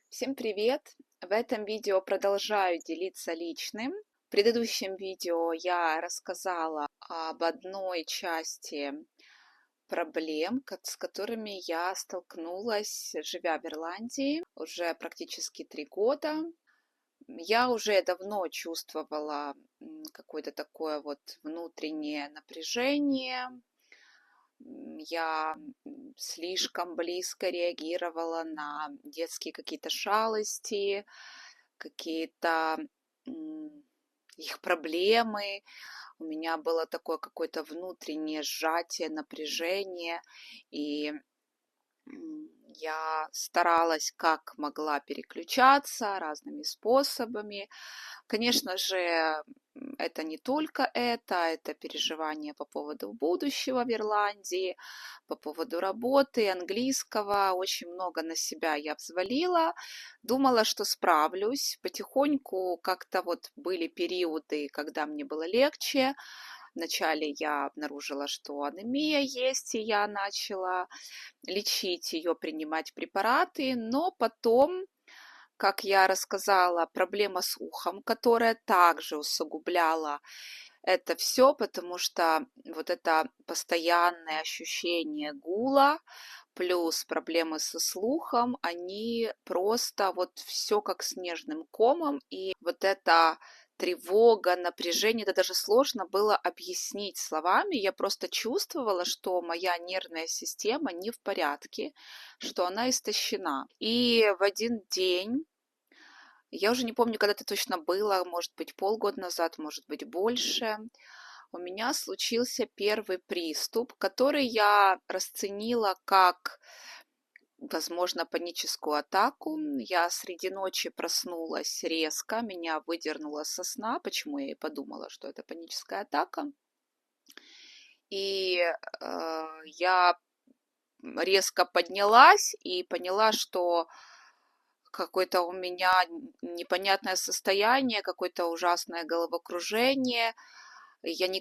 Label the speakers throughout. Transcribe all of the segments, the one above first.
Speaker 1: Всем привет! В этом видео продолжаю делиться личным. В предыдущем видео я рассказала об одной части проблем, с которыми я столкнулась, живя в Ирландии уже практически 3 года. Я уже давно чувствовала какое-то такое вот внутреннее напряжение. Я слишком близко реагировала на детские какие-то шалости, какие-то их проблемы. У меня было такое какое-то внутреннее сжатие, напряжение, и я старалась как могла переключаться разными способами. Конечно же, это не только это переживание по поводу будущего в Ирландии, по поводу работы, английского. Очень много на себя я взвалила. Думала, что справлюсь. Потихоньку как-то вот были периоды, когда мне было легче. Вначале я обнаружила, что анемия есть, и я начала лечить ее, принимать препараты, но потом, как я рассказала, проблема с ухом, которая также усугубляла это все, потому что вот это постоянное ощущение гула плюс проблемы со слухом, они просто вот все как снежным комом, и вот это тревога, напряжение, это даже сложно было объяснить словами. Я просто чувствовала, что моя нервная система не в порядке, что она истощена. И в один день, я уже не помню, когда это точно было, может быть, полгода назад, может быть, больше, у меня случился первый приступ, который я расценила как, возможно, паническую атаку. Я среди ночи проснулась резко, меня выдернуло со сна. Почему я и подумала, что это паническая атака? И я резко поднялась и поняла, что какое-то у меня непонятное состояние, какое-то ужасное головокружение. Я не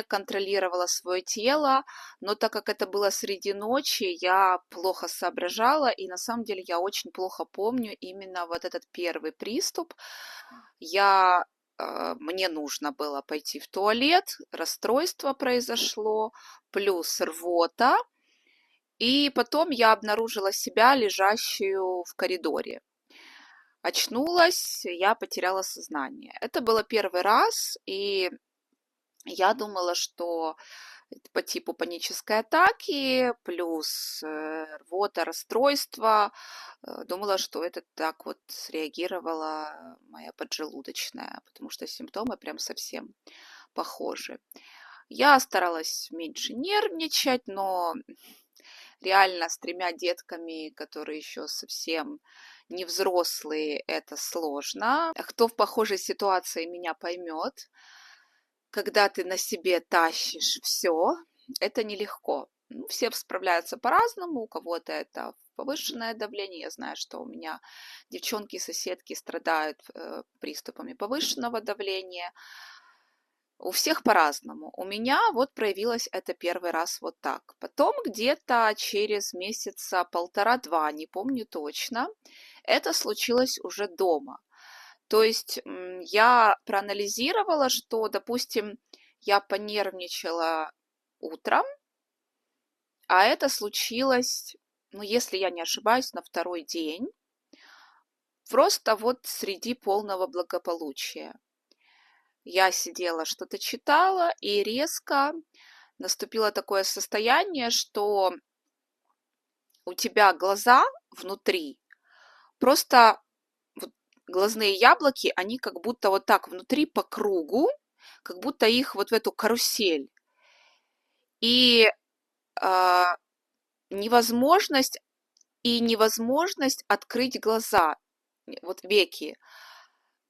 Speaker 1: контролировала свое тело, но так как это было среди ночи, я плохо соображала, и на самом деле я очень плохо помню именно вот этот первый приступ. Мне нужно было пойти в туалет, расстройство произошло, плюс рвота, и потом я обнаружила себя лежащую в коридоре. Очнулась, я потеряла сознание. Это было первый раз, и я думала, что это по типу панической атаки, плюс рвота, расстройство. Думала, что это так вот среагировала моя поджелудочная, потому что симптомы прям совсем похожи. Я старалась меньше нервничать, но реально с 3 детками, которые еще совсем не взрослые, это сложно. Кто в похожей ситуации меня поймет. Когда ты на себе тащишь все, это нелегко. Ну, все справляются по-разному, у кого-то это повышенное давление. Я знаю, что у меня девчонки-соседки страдают приступами повышенного давления. У всех по-разному. У меня вот проявилось это первый раз вот так. Потом где-то через месяца полтора-два, не помню точно, это случилось уже дома. То есть я проанализировала, что, допустим, я понервничала утром, а это случилось, ну, если я не ошибаюсь, на второй день, просто вот среди полного благополучия. Я сидела, что-то читала, и резко наступило такое состояние, что у тебя глаза внутри, просто вот глазные яблоки, они как будто вот так внутри по кругу, как будто их вот в эту карусель. И а, невозможность невозможность открыть глаза, вот веки.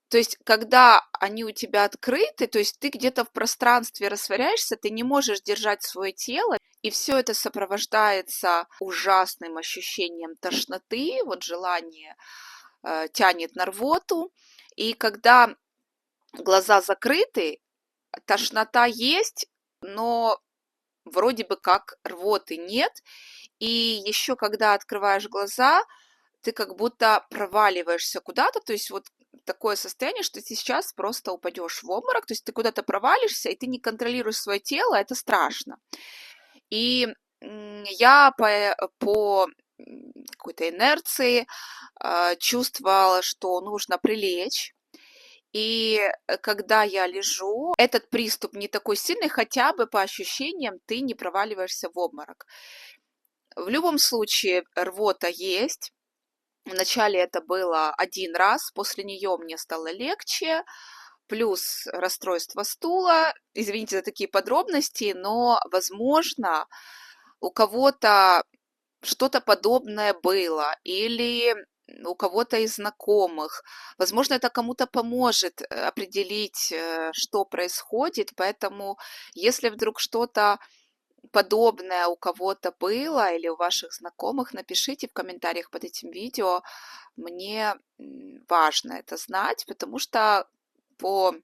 Speaker 1: То есть, когда они у тебя открыты, то есть ты где-то в пространстве растворяешься, ты не можешь держать свое тело, и все это сопровождается ужасным ощущением тошноты, вот желание тянет на рвоту. И когда глаза закрыты, тошнота есть, но вроде бы как рвоты нет. И еще когда открываешь глаза, ты как будто проваливаешься куда-то, то есть вот такое состояние, что ты сейчас просто упадешь в обморок, то есть ты куда-то провалишься, и ты не контролируешь свое тело, это страшно. И я по какой-то инерции чувствовала, что нужно прилечь. И когда я лежу, этот приступ не такой сильный, хотя бы по ощущениям ты не проваливаешься в обморок. В любом случае рвота есть. Вначале это было один раз, после нее мне стало легче, плюс расстройство стула. Извините за такие подробности, но, возможно, у кого-то что-то подобное было, или у кого-то из знакомых. Возможно, это кому-то поможет определить, что происходит, поэтому если вдруг что-то подобное у кого-то было или у ваших знакомых, напишите в комментариях под этим видео. Мне важно это знать, потому что по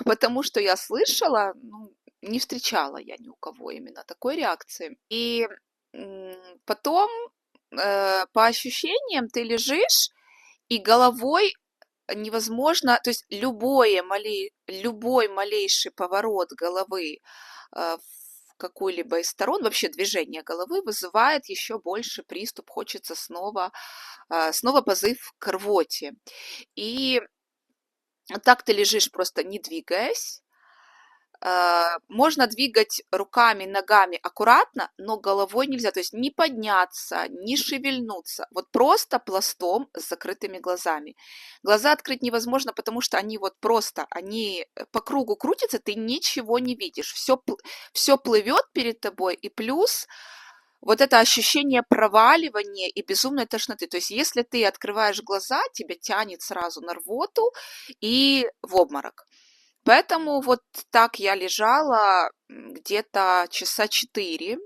Speaker 1: потому что я слышала, ну, не встречала я ни у кого именно такой реакции. И потом, по ощущениям, ты лежишь, и головой невозможно, то есть любой малейший поворот головы в какую-либо из сторон, вообще движение головы вызывает еще больше приступ, хочется снова позыв к рвоте. И так ты лежишь, просто не двигаясь. Можно двигать руками, ногами аккуратно, но головой нельзя, то есть не подняться, не шевельнуться, вот просто пластом с закрытыми глазами. Глаза открыть невозможно, потому что они вот просто, они по кругу крутятся, ты ничего не видишь, все плывет перед тобой, и плюс вот это ощущение проваливания и безумной тошноты. То есть если ты открываешь глаза, тебя тянет сразу на рвоту и в обморок. Поэтому вот так я лежала где-то часа 4.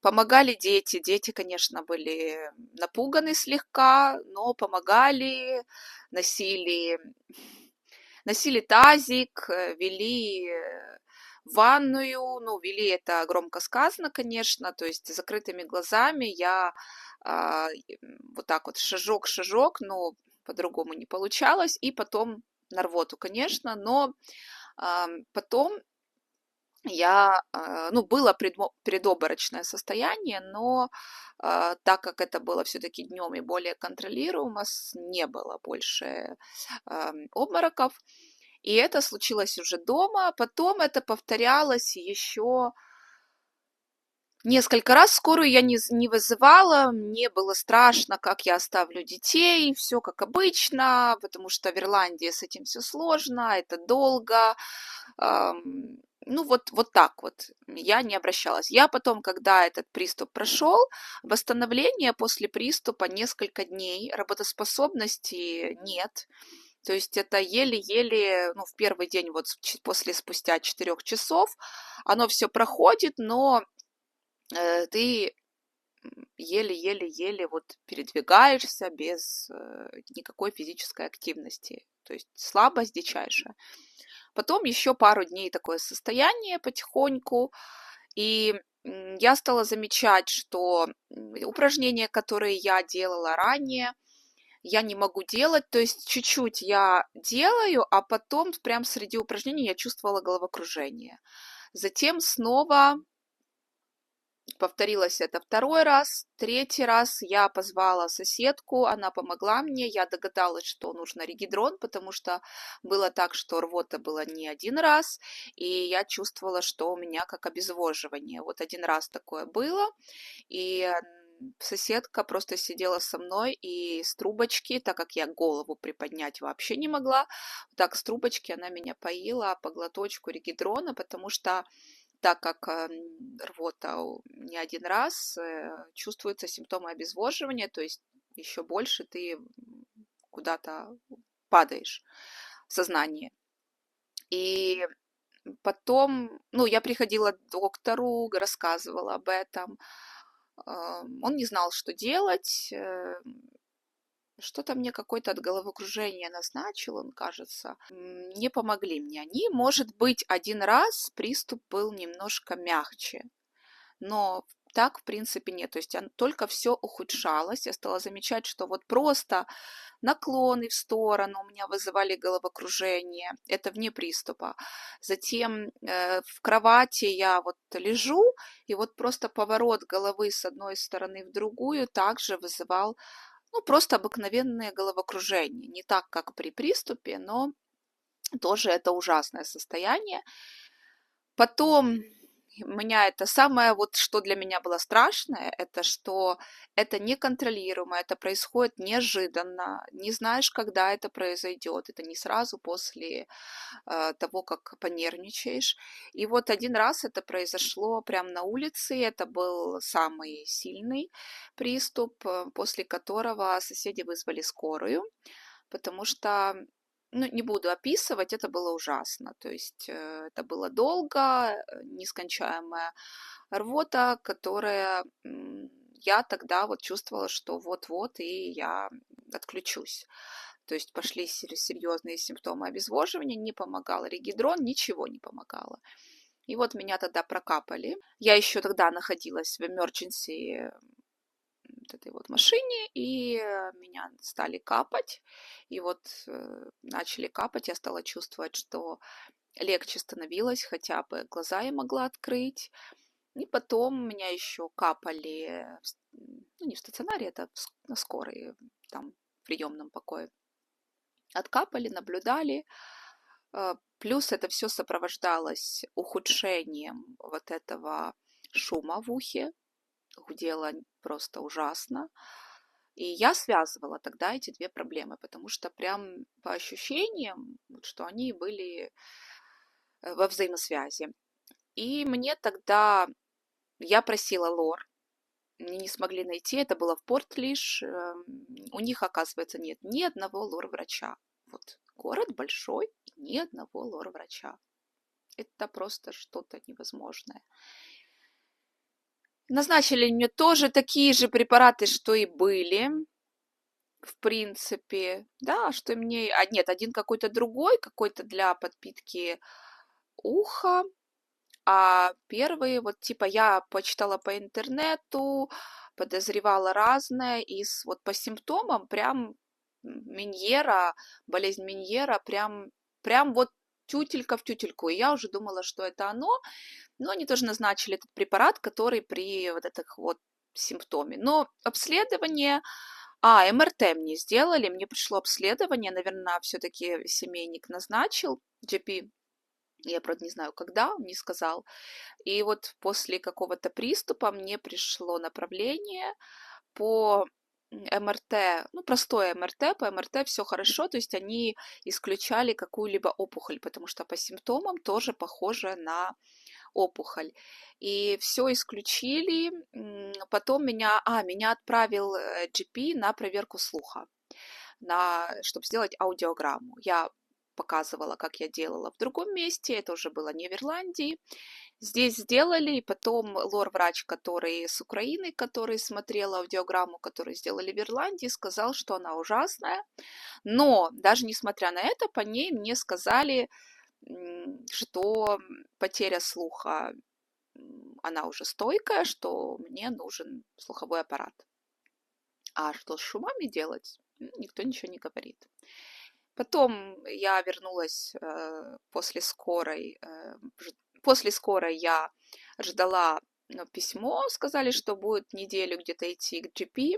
Speaker 1: Помогали дети. Дети, конечно, были напуганы слегка, но помогали, носили, носили тазик, вели в ванную, ну, вели это громко сказано, конечно, то есть закрытыми глазами я вот так вот шажок, но по-другому не получалось, и потом на рвоту, конечно, но потом ну, было предобморочное состояние, но так как это было все-таки днем и более контролируемо, не было больше обмороков. И это случилось уже дома. Потом это повторялось еще несколько раз. Скорую я не вызывала, мне было страшно, как я оставлю детей, все как обычно, потому что в Ирландии с этим все сложно, это долго. Ну вот так вот я не обращалась. Я потом, когда этот приступ прошел, восстановление после приступа несколько дней, работоспособности нет. То есть это еле-еле, ну, в первый день, вот спустя 4 часов, оно все проходит, но ты еле-еле-еле вот передвигаешься без никакой физической активности. То есть слабость дичайшая. Потом еще пару дней такое состояние потихоньку, и я стала замечать, что упражнения, которые я делала ранее, я не могу делать, то есть чуть-чуть я делаю, а потом прям среди упражнений я чувствовала головокружение. Затем снова повторилось это второй раз, третий раз я позвала соседку, она помогла мне, я догадалась, что нужно регидрон, потому что было так, что рвота была не один раз, и я чувствовала, что у меня как обезвоживание. Вот один раз такое было, и соседка просто сидела со мной и с трубочки, так как я голову приподнять вообще не могла, так с трубочки она меня поила по глоточку регидрона, потому что так как рвота не один раз, чувствуются симптомы обезвоживания, то есть еще больше ты куда-то падаешь в сознании. И потом, ну, я приходила к доктору, рассказывала об этом. Он не знал, что делать. Что-то мне какое-то от головокружения назначил, он, кажется. Не помогли мне они. Может быть, один раз приступ был немножко мягче. Но так, в принципе, нет. То есть только все ухудшалось. Я стала замечать, что вот просто наклоны в сторону у меня вызывали головокружение. Это вне приступа. Затем в кровати я вот лежу, и вот просто поворот головы с одной стороны в другую также вызывал, ну, просто обыкновенное головокружение. Не так, как при приступе, но тоже это ужасное состояние. Потом у меня это самое, вот что для меня было страшное, это что это неконтролируемо, это происходит неожиданно, не знаешь, когда это произойдет, это не сразу после того, как понервничаешь. И вот один раз это произошло прямо на улице, это был самый сильный приступ, после которого соседи вызвали скорую, потому что, ну, не буду описывать, это было ужасно. То есть это было долго, нескончаемая рвота, которая я тогда вот чувствовала, что вот-вот и я отключусь. То есть пошли серьезные симптомы обезвоживания, не помогал регидрон, ничего не помогало. И вот меня тогда прокапали. Я еще тогда находилась в emergency вот этой вот машине, и меня стали капать. И вот начали капать, я стала чувствовать, что легче становилось, хотя бы глаза я могла открыть. И потом меня еще капали, ну, не в стационаре, это на скорой, там, в приемном покое. Откапали, наблюдали. Плюс это все сопровождалось ухудшением вот этого шума в ухе, гудело просто ужасно. И я связывала тогда эти две проблемы, потому что прям по ощущениям, что они были во взаимосвязи. И мне тогда, я просила лор, мне не смогли найти, это было в Портлиш, у них, оказывается, нет ни одного лор-врача. Вот город большой, и ни одного лор-врача. Это просто что-то невозможное. Назначили мне тоже такие же препараты, что и были, в принципе, да, что мне... А нет, один какой-то другой, какой-то для подпитки уха, а первый, вот типа я почитала по интернету, подозревала разное, и вот по симптомам прям Меньера, болезнь Меньера, прям вот тютелька в тютельку. И я уже думала, что это оно, но они тоже назначили этот препарат, который при вот этих вот симптоме. Но обследование, МРТ мне сделали, мне пришло обследование, наверное, все-таки семейник назначил, GP, я, правда, не знаю, когда, он не сказал. И вот после какого-то приступа мне пришло направление по МРТ, ну, простое МРТ, по МРТ все хорошо, то есть они исключали какую-либо опухоль, потому что по симптомам тоже похоже на опухоль. И все исключили. Потом меня отправил GP на проверку слуха, чтобы сделать аудиограмму. Я показывала, как я делала в другом месте, это уже было не в Ирландии. Здесь сделали, и потом лор-врач, который с Украины, который смотрел аудиограмму, которую сделали в Ирландии, сказал, что она ужасная. Но даже несмотря на это, по ней мне сказали, что потеря слуха, она уже стойкая, что мне нужен слуховой аппарат. А что с шумами делать, никто ничего не говорит. Потом я вернулась после скорой я ждала письмо, сказали, что будет неделю где-то идти к GP.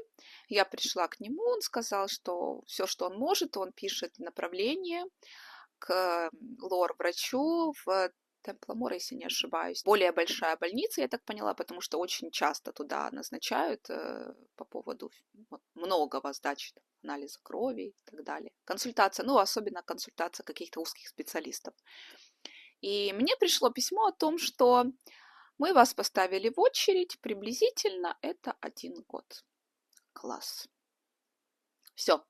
Speaker 1: Я пришла к нему, он сказал, что все, что он может, он пишет направление к лор-врачу в Темпломор, если не ошибаюсь. Более большая больница, я так поняла, потому что очень часто туда назначают по поводу многого сдачи анализа крови и так далее. Консультация, ну, особенно консультация каких-то узких специалистов. И мне пришло письмо о том, что мы вас поставили в очередь, приблизительно это 1 год. Класс. Все.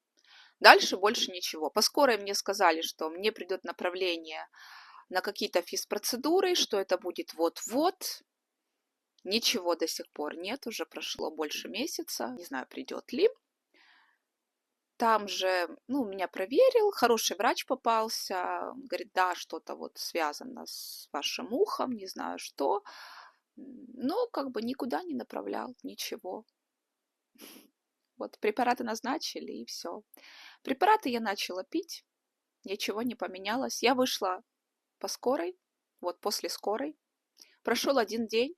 Speaker 1: Дальше больше ничего. По скорой мне сказали, что мне придет направление на какие-то физпроцедуры, что это будет вот-вот. Ничего до сих пор нет, уже прошло больше месяца. Не знаю, придет ли. Там же, ну, меня проверил, хороший врач попался. Он говорит, да, что-то вот связано с вашим ухом, не знаю что. но как бы никуда не направлял, ничего. Вот препараты назначили, и все. Препараты я начала пить, ничего не поменялось. Я вышла по скорой, вот после скорой. Прошел 1 день,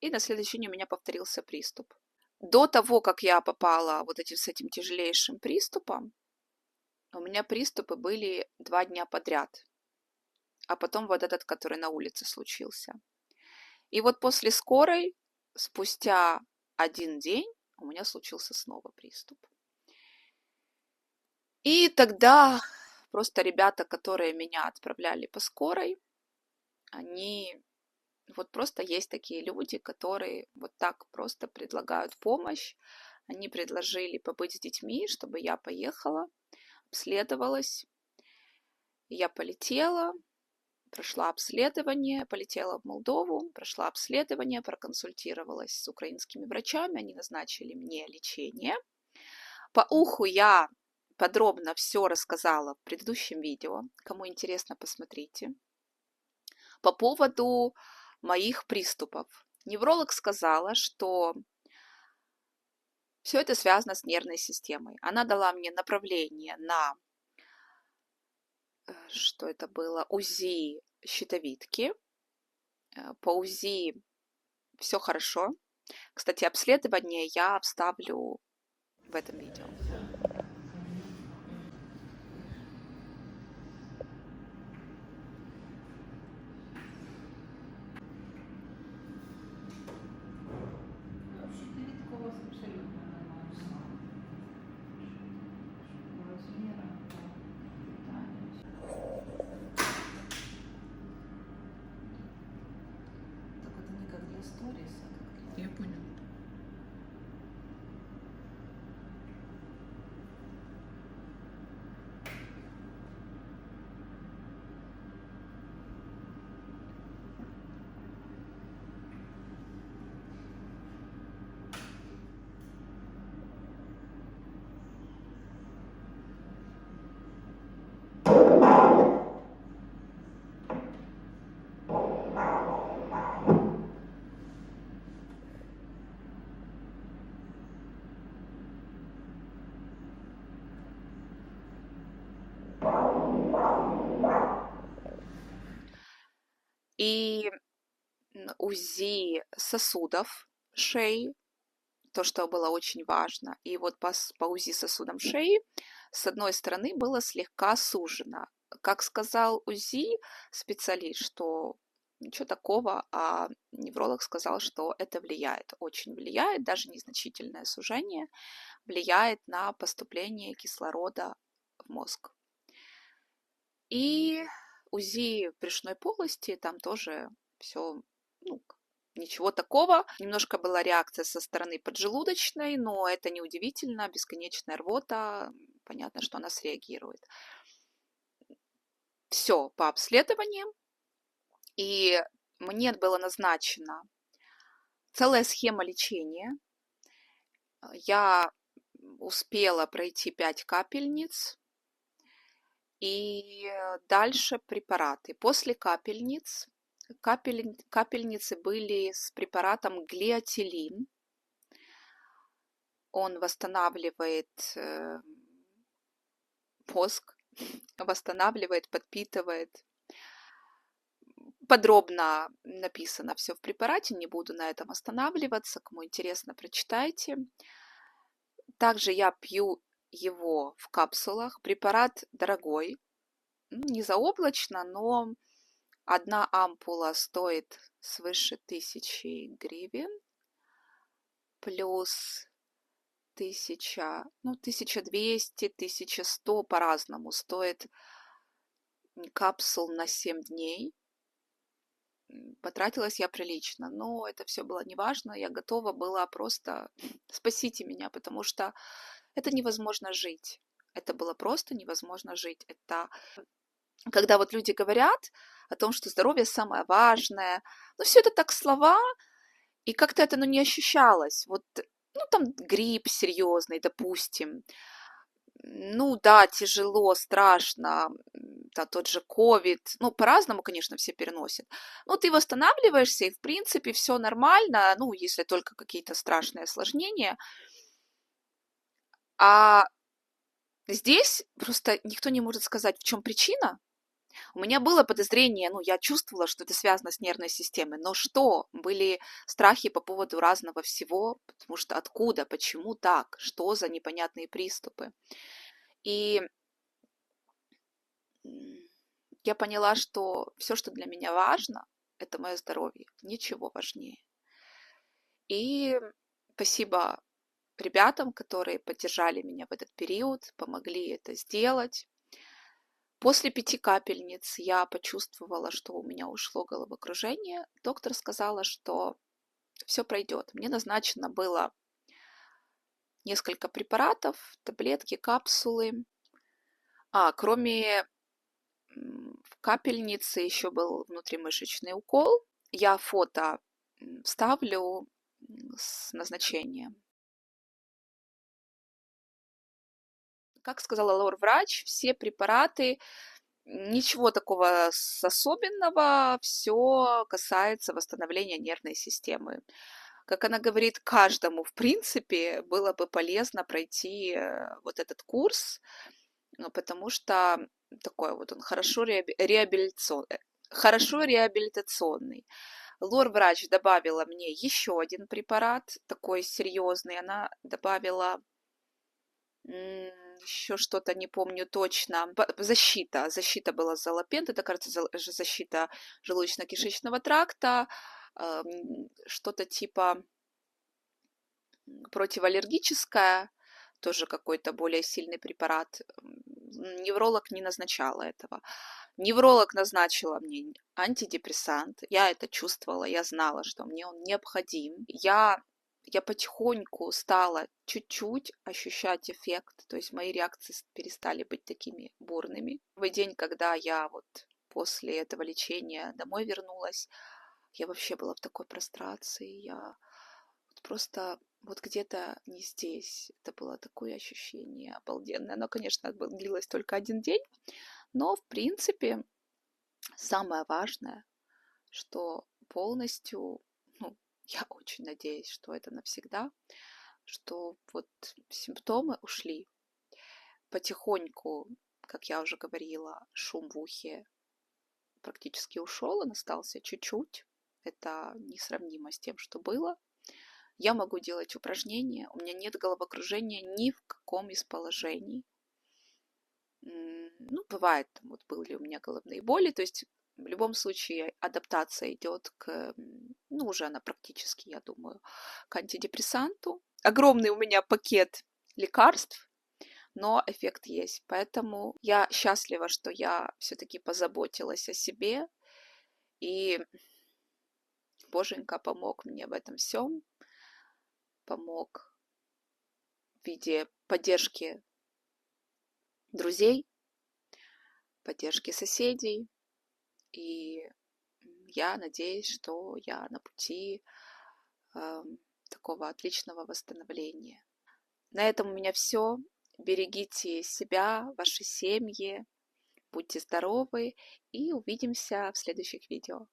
Speaker 1: и на следующий день у меня повторился приступ. До того, как я попала вот с этим тяжелейшим приступом, у меня приступы были 2 дня подряд, а потом вот этот, который на улице случился. И вот после скорой, спустя 1 день, у меня случился снова приступ. И тогда просто ребята, которые меня отправляли по скорой, они... Вот просто есть такие люди, которые вот так просто предлагают помощь. Они предложили побыть с детьми, чтобы я поехала, обследовалась. Я полетела, прошла обследование, полетела в Молдову, прошла обследование, проконсультировалась с украинскими врачами, они назначили мне лечение. По уху я подробно все рассказала в предыдущем видео. Кому интересно, посмотрите. По поводу моих приступов. Невролог сказала, что все это связано с нервной системой. Она дала мне направление на, что это было, УЗИ щитовидки. По УЗИ все хорошо. Кстати, обследование я вставлю в этом видео.
Speaker 2: Щитовидка у вас абсолютно нормальная. Размера, питания. Так это не как для сториса, а как для...
Speaker 3: Я понял.
Speaker 1: И УЗИ сосудов шеи, то, что было очень важно. И вот по УЗИ сосудам шеи с одной стороны было слегка сужено. Как сказал УЗИ специалист, что ничего такого, а невролог сказал, что это влияет, очень влияет, даже незначительное сужение влияет на поступление кислорода в мозг. И УЗИ брюшной полости, там тоже все, ну, ничего такого. Немножко была реакция со стороны поджелудочной, но это не удивительно, бесконечная рвота, понятно, что она среагирует. Все по обследованиям, и мне было назначена целая схема лечения. Я успела пройти 5 капельниц, и дальше препараты. После капельниц, капельницы были с препаратом глиотилин. Он восстанавливает мозг, восстанавливает, подпитывает. Подробно написано все в препарате, не буду на этом останавливаться. Кому интересно, прочитайте. Также я пью его в капсулах. Препарат дорогой, не заоблачно, но одна ампула стоит свыше 1000 гривен, плюс 1000, 1200, 1100 по-разному стоит капсул на 7 дней. Потратилась я прилично, но это все было неважно. Я готова была просто спасите меня, потому что это невозможно жить. Это было просто невозможно жить. Это когда вот люди говорят о том, что здоровье самое важное, все это так слова, и как-то это, не ощущалось. Вот, там грипп серьезный, допустим. Да, тяжело, страшно, тот же ковид, ну, по-разному, конечно, все переносят. Но ты восстанавливаешься, и, в принципе, все нормально, ну, если только какие-то страшные осложнения. А здесь просто никто не может сказать, в чем причина. У меня было подозрение, ну, я чувствовала, что это связано с нервной системой, но что? Были страхи по поводу разного всего, потому что откуда, почему так, что за непонятные приступы. И я поняла, что все, что для меня важно, это мое здоровье, ничего важнее. И спасибо ребятам, которые поддержали меня в этот период, помогли это сделать. После 5 капельниц я почувствовала, что у меня ушло головокружение. Доктор сказала, что все пройдет. Мне назначено было несколько препаратов, таблетки, капсулы. Кроме в капельнице еще был внутримышечный укол. Я фото вставлю с назначением. Как сказала лор-врач, все препараты, ничего такого особенного, все касается восстановления нервной системы. Как она говорит, каждому, в принципе, было бы полезно пройти вот этот курс, потому что такой вот он хорошо реабилитационный. Лор-врач добавила мне еще один препарат, такой серьезный. Она добавила еще что-то, не помню точно. Защита была залапент, это, кажется, защита желудочно-кишечного тракта, что-то типа противоаллергическое, тоже какой-то более сильный препарат. Невролог не назначала этого. Невролог назначила мне антидепрессант. Я это чувствовала, я знала, что мне он необходим. Я потихоньку стала чуть-чуть ощущать эффект, то есть мои реакции перестали быть такими бурными. В день, когда я вот после этого лечения домой вернулась, я вообще была в такой прострации, я просто вот где-то не здесь. Это было такое ощущение обалденное. Оно, конечно, длилось только 1 день, но, в принципе, самое важное, что полностью, ну, я очень надеюсь, что это навсегда, что вот симптомы ушли. Потихоньку, как я уже говорила, шум в ухе практически ушел, он остался чуть-чуть. Это несравнимо с тем, что было. Я могу делать упражнения, у меня нет головокружения ни в каком из положений. Ну, бывает, вот были у меня головные боли, то есть в любом случае адаптация идет ну, уже она практически, я думаю, к антидепрессанту. Огромный у меня пакет лекарств, но эффект есть. Поэтому я счастлива, что я все-таки позаботилась о себе, и Боженька помог мне в этом всем, помог в виде поддержки друзей, поддержки соседей. И я надеюсь, что я на пути такого отличного восстановления. На этом у меня все. Берегите себя, ваши семьи, будьте здоровы и увидимся в следующих видео.